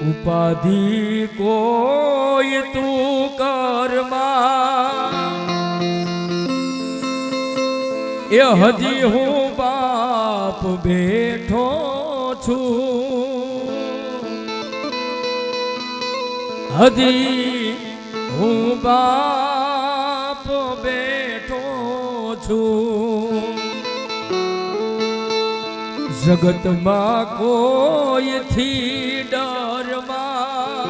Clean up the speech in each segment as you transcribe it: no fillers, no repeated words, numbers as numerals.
ઉપાધિ કોઈ તું કરમાં એ હજી હું બાપ બેઠો છું, હજી હું બાપ બેઠો છું। જગતમાં કોઈથી ડરમાં,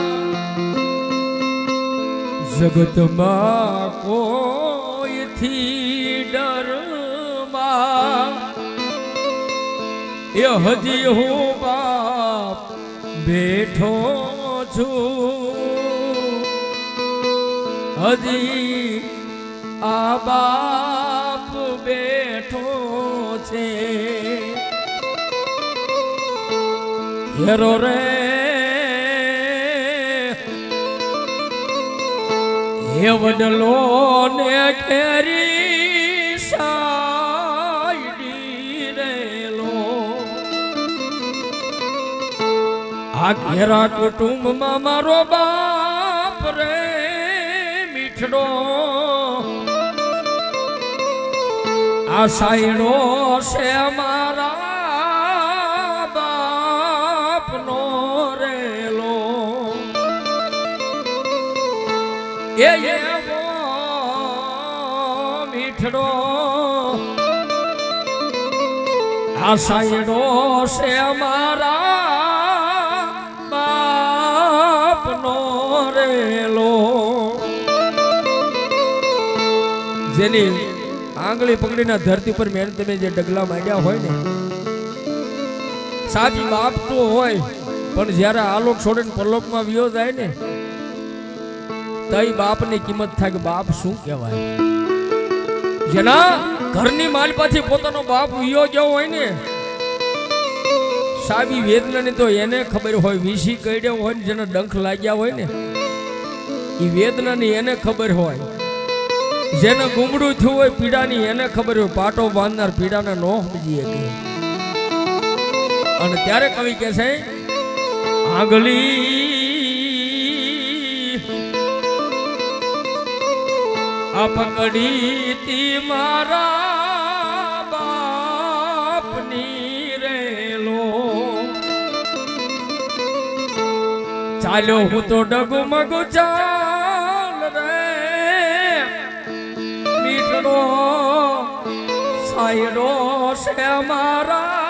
જગતમાં કોઈથી ડરમાં એ હજી હું બાપ બેઠો છું, હજી આ બાપ બેઠો છે। હેરો રે હે વડલો ને કેરી સાઈડી રેલો, આ ઘેરા કુટુંબમાં મારો બાપ રે મીઠડો, આ સાઈડો છે મારા એવો મીઠડો આ સાયડો છે મારા બાપનો રેલો। જેની આંગળી પકડીને ધરતી પર મેં તમે જે ડગલા માંડ્યા હોય ને, સાચી બાપ તો હોય પણ જ્યારે આલોક છોડીને પરલોકમાં વિયો જાય ને તઈ બાપની કિંમત થાય કે બાપ શું કહેવાય। જેના ઘરની માલપાથી પોતાનો બાપ વિયો ગયો હોય ને, સાબી વેદનાની તો એને ખબર હોય, વિસી કઈડ્યો હોય ને, જેને ડંખ લાગ્યા હોય ને એ વેદનાની એને ખબર હોય, જેને ગુમડું થયું હોય પીડાની એને ખબર હોય, પાટો બાંધનાર પીડાને નો સમજી શકે। અને ત્યારે કવિ કહે છે આંગળી આ પકડી તી મારા બાપની રેલો, ચાલ્યો હું તો ડગમગ ચાલ રે મીઠડો સાયડો છે મારા